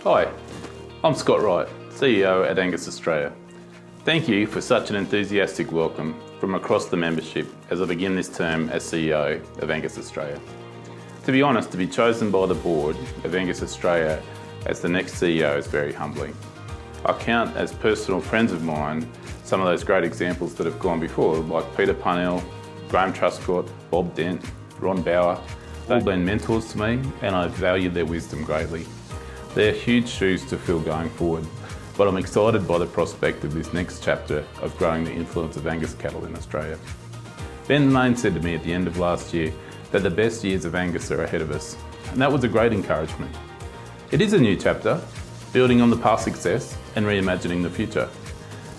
Hi, I'm Scott Wright, CEO at Angus Australia. Thank you for such an enthusiastic welcome from across the membership as I begin this term as CEO of Angus Australia. To be honest, to be chosen by the board of Angus Australia as the next CEO is very humbling. I count as personal friends of mine some of those great examples that have gone before, like Peter Parnell, Graham Truscott, Bob Dent, Ron Bauer. They've been mentors to me and I value their wisdom greatly. They're huge shoes to fill going forward, but I'm excited by the prospect of this next chapter of growing the influence of Angus cattle in Australia. Ben Lane said to me at the end of last year that the best years of Angus are ahead of us, and that was a great encouragement. It is a new chapter, building on the past success and reimagining the future.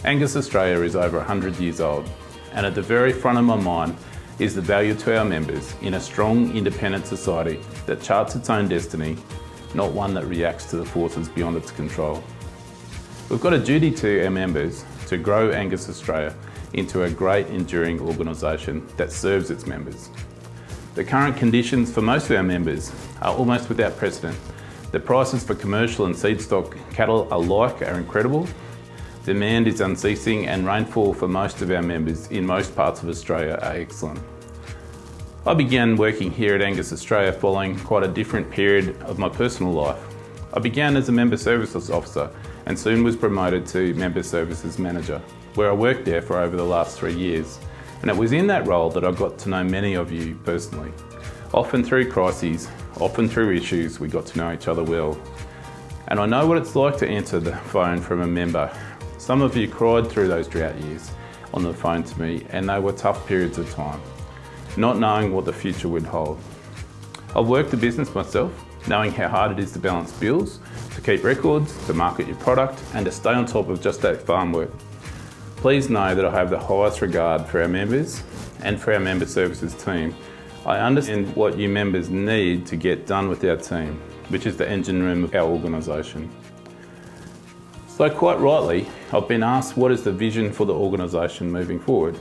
Angus Australia is over 100 years old, and at the very front of my mind is the value to our members in a strong, independent society that charts its own destiny, not one that reacts to the forces beyond its control. We've got a duty to our members to grow Angus Australia into a great, enduring organisation that serves its members. The current conditions for most of our members are almost without precedent. The prices for commercial and seed stock cattle alike are incredible. Demand is unceasing and rainfall for most of our members in most parts of Australia are excellent. I began working here at Angus Australia following quite a different period of my personal life. I began as a member services officer and soon was promoted to member services manager, where I worked there for over the last 3 years. And it was in that role that I got to know many of you personally. Often through crises, often through issues, we got to know each other well. And I know what it's like to answer the phone from a member. Some of you cried through those drought years on the phone to me, and they were tough periods of time, not knowing what the future would hold. I've worked the business myself, knowing how hard it is to balance bills, to keep records, to market your product, and to stay on top of just that farm work. Please know that I have the highest regard for our members and for our member services team. I understand what you members need to get done with our team, which is the engine room of our organisation. So quite rightly, I've been asked what is the vision for the organisation moving forward.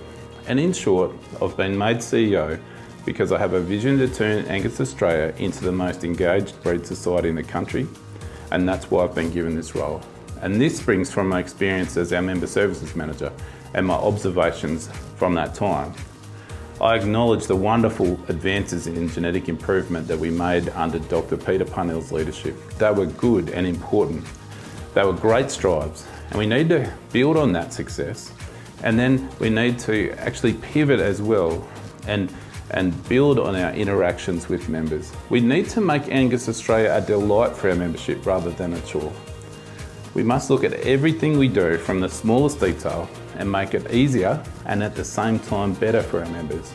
And in short, I've been made CEO because I have a vision to turn Angus Australia into the most engaged breed society in the country, and that's why I've been given this role. And this springs from my experience as our member services manager and my observations from that time. I acknowledge the wonderful advances in genetic improvement that we made under Dr. Peter Parnell's leadership. They were good and important. They were great strides, and we need to build on that success. And then we need to actually pivot as well and build on our interactions with members. We need to make Angus Australia a delight for our membership rather than a chore. We must look at everything we do from the smallest detail and make it easier and at the same time better for our members.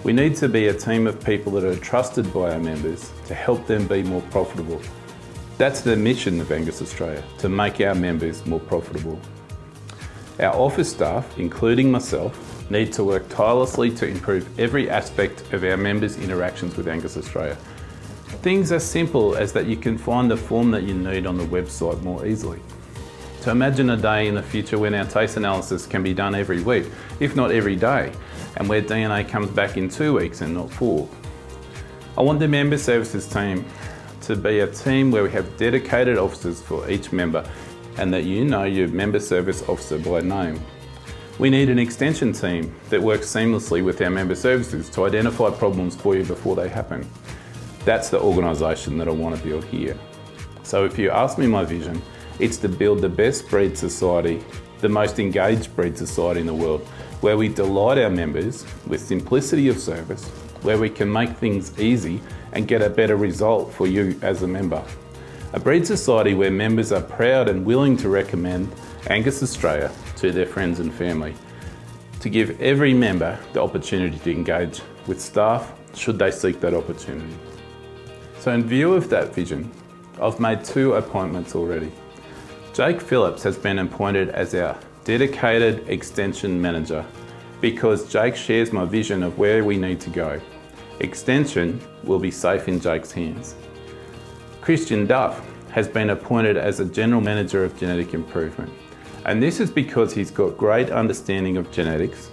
We need to be a team of people that are trusted by our members to help them be more profitable. That's the mission of Angus Australia, to make our members more profitable. Our office staff, including myself, need to work tirelessly to improve every aspect of our members' interactions with Angus Australia. Things as simple as that you can find the form that you need on the website more easily. To imagine a day in the future when our taste analysis can be done every week, if not every day, and where DNA comes back in 2 weeks and not 4. I want the member services team to be a team where we have dedicated officers for each member and that you know your member service officer by name. We need an extension team that works seamlessly with our member services to identify problems for you before they happen. That's the organisation that I want to build here. So if you ask me my vision, it's to build the best breed society, the most engaged breed society in the world, where we delight our members with simplicity of service, where we can make things easy and get a better result for you as a member. A breed society where members are proud and willing to recommend Angus Australia to their friends and family, to give every member the opportunity to engage with staff should they seek that opportunity. So in view of that vision, I've made 2 appointments already. Jake Phillips has been appointed as our dedicated extension manager because Jake shares my vision of where we need to go. Extension will be safe in Jake's hands. Christian Duff has been appointed as a General Manager of Genetic Improvement. And this is because he's got great understanding of genetics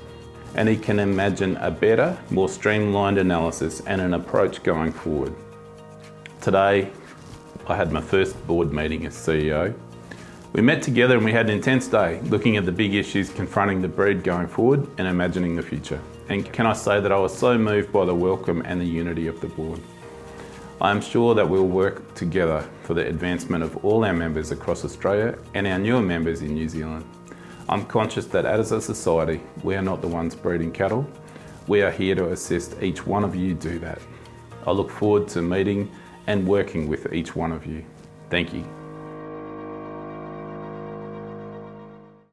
and he can imagine a better, more streamlined analysis and an approach going forward. Today, I had my first board meeting as CEO. We met together and we had an intense day, looking at the big issues confronting the breed going forward and imagining the future. And can I say that I was so moved by the welcome and the unity of the board. I am sure that we'll work together for the advancement of all our members across Australia and our newer members in New Zealand. I'm conscious that as a society, we are not the ones breeding cattle. We are here to assist each one of you do that. I look forward to meeting and working with each one of you. Thank you.